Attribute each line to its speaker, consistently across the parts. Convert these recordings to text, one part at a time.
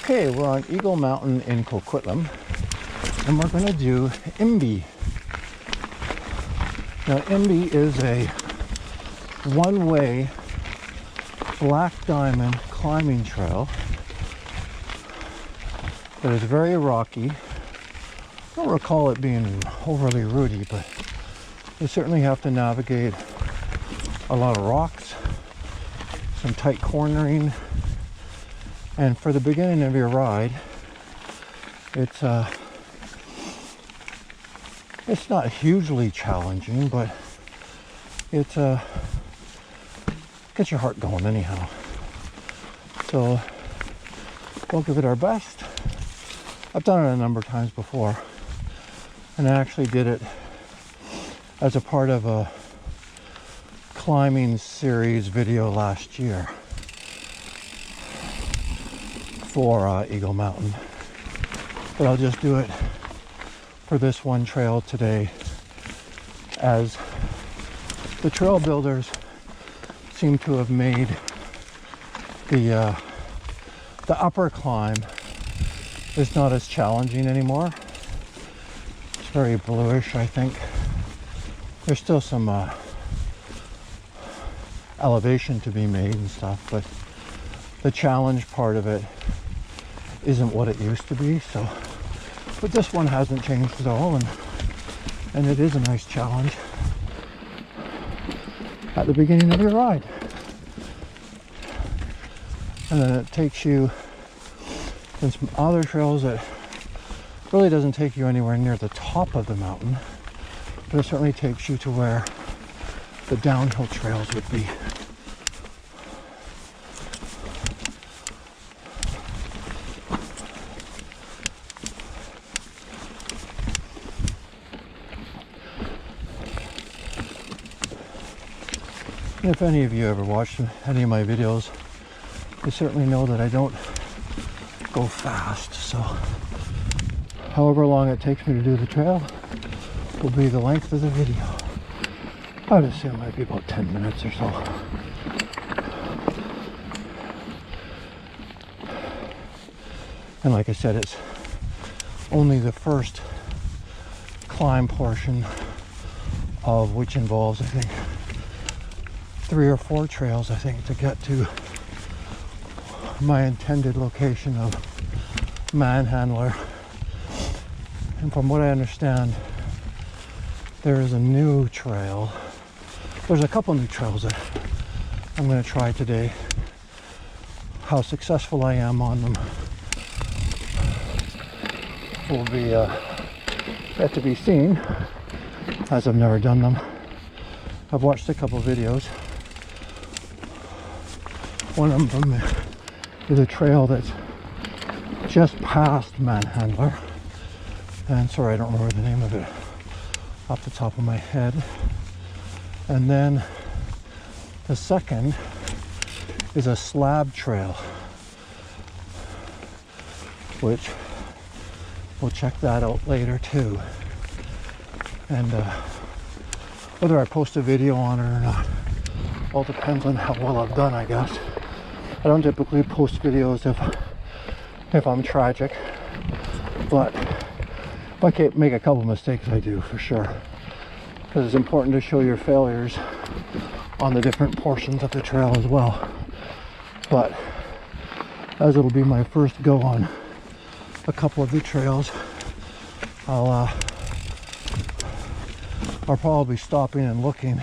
Speaker 1: Okay, we're on Eagle Mountain in Coquitlam, and we're going to do IMBY. Now, IMBY is a one-way black diamond climbing trail that is very rocky. I don't recall it being overly rooty, but you certainly have to navigate a lot of rocks, some tight cornering, and for the beginning of your ride, it's not hugely challenging, but it's gets your heart going anyhow. So we'll give it our best. I've done it a number of times before, and I actually did it as a part of a climbing series video last year for Eagle Mountain, but I'll just do it for this one trail today, as the trail builders seem to have made the upper climb is not as challenging anymore. It's very bluish, I think. There's still some elevation to be made and stuff, but the challenge part of it isn't what it used to be. So, but this one hasn't changed at all, and it is a nice challenge at the beginning of your ride. And then it takes you in some other trails that really doesn't take you anywhere near the top of the mountain, but it certainly takes you to where the downhill trails would be. If any of you ever watched any of my videos, you certainly know that I don't go fast, so however long it takes me to do the trail will be the length of the video. I would assume it might be about 10 minutes or so. And like I said, it's only the first climb portion of which involves, I think, 3 or 4 trails, I think, to get to my intended location of Manhandler. And from what I understand, there is a new trail. There's a couple new trails that I'm going to try today. How successful I am on them will be yet to be seen, as I've never done them. I've watched a couple videos. One of them is a trail that's just past Manhandler, and sorry, I don't remember the name of it off the top of my head. And then the second is a slab trail, which we'll check that out later too. And whether I post a video on it or not all depends on how well I've done, I guess. I don't typically post videos if I'm tragic, but if I can't make a couple mistakes, I do for sure, because it's important to show your failures on the different portions of the trail as well. But as it'll be my first go on a couple of the trails, I'll probably be stopping and looking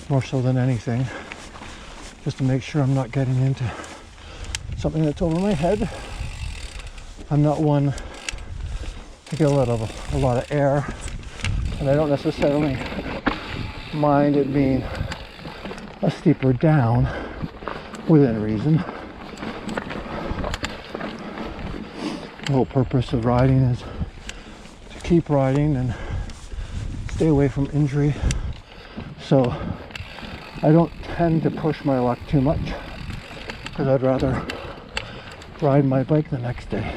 Speaker 1: more so than anything, just to make sure I'm not getting into something that's over my head. I'm not one to get a lot of air, and I don't necessarily mind it being a steeper down within reason. The whole purpose of riding is to keep riding and stay away from injury. So I don't tend to push my luck too much, because I'd rather ride my bike the next day.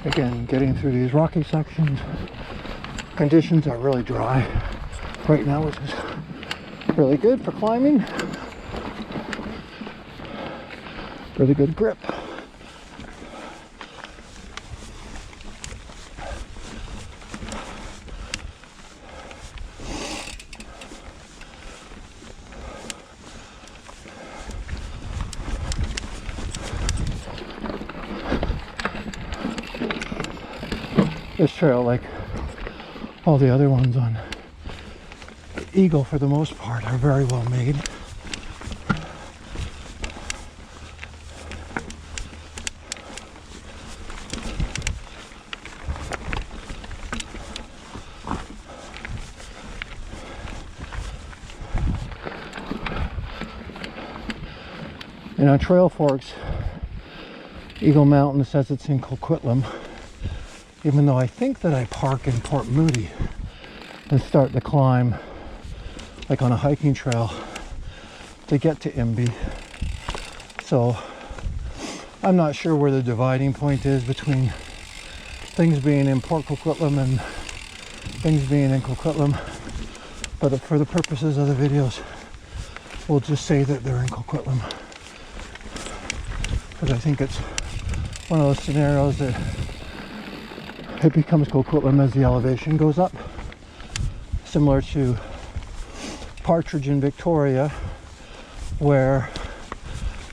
Speaker 1: Again, getting through these rocky sections, conditions are really dry right now, which is really good for climbing. Really good grip. This trail, like all the other ones on Eagle for the most part, are very well made. And on Trail Forks, Eagle Mountain says it's in Coquitlam, even though I think that I park in Port Moody and start the climb like on a hiking trail to get to IMBY. So I'm not sure where the dividing point is between things being in Port Coquitlam and things being in Coquitlam, but for the purposes of the videos, we'll just say that they're in Coquitlam, because I think it's one of those scenarios that it becomes Coquitlam as the elevation goes up, similar to Partridge in Victoria, where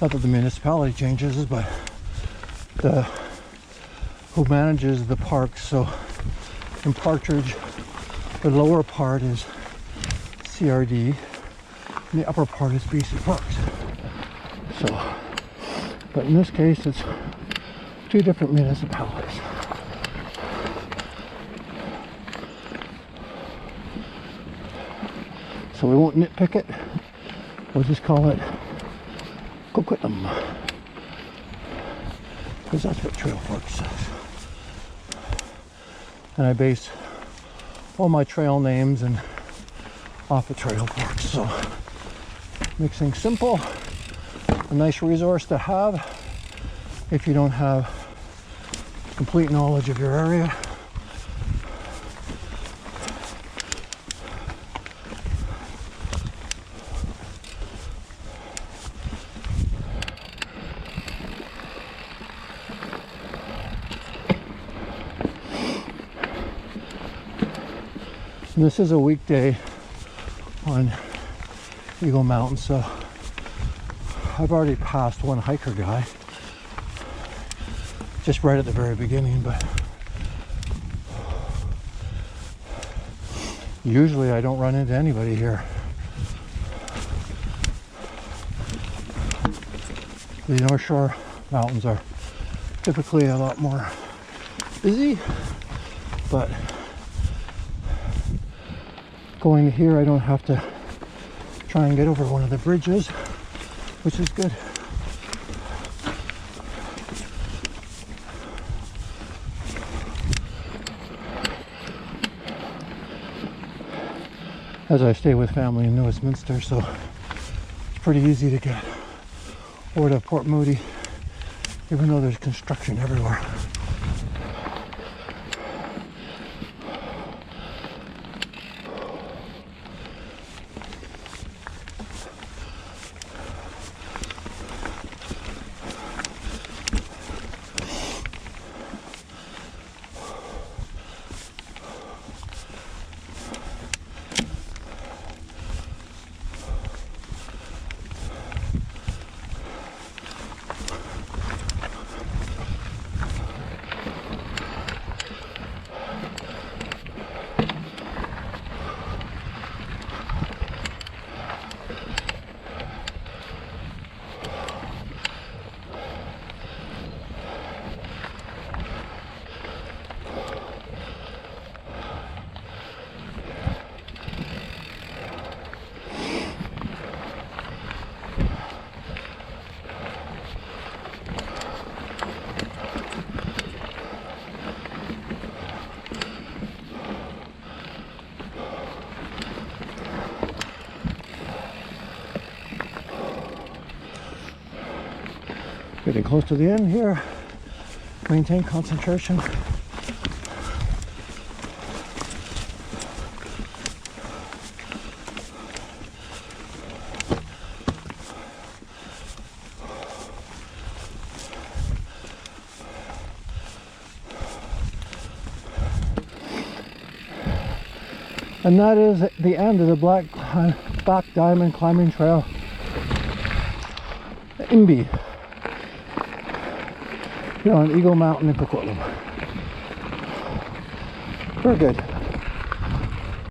Speaker 1: not that the municipality changes, but who manages the parks. So in Partridge, the lower part is CRD and the upper part is BC Parks. So, but in this case, it's two different municipalities. So we won't nitpick it. We'll just call it Coquitlam, because that's what Trail Forks says. And I base all my trail names and off of Trail Forks. So makes things simple. A nice resource to have if you don't have complete knowledge of your area. And this is a weekday on Eagle Mountain, so I've already passed one hiker guy just right at the very beginning, but usually I don't run into anybody here. The North Shore mountains are typically a lot more busy, but going here I don't have to try and get over one of the bridges, which is good. As I stay with family in Westminster, so it's pretty easy to get over to Port Moody, even though there's construction everywhere. Getting close to the end here. Maintain concentration. And that is the end of the Black Diamond Climbing Trail. IMBY. Here on Eagle Mountain in Coquitlam. Very good.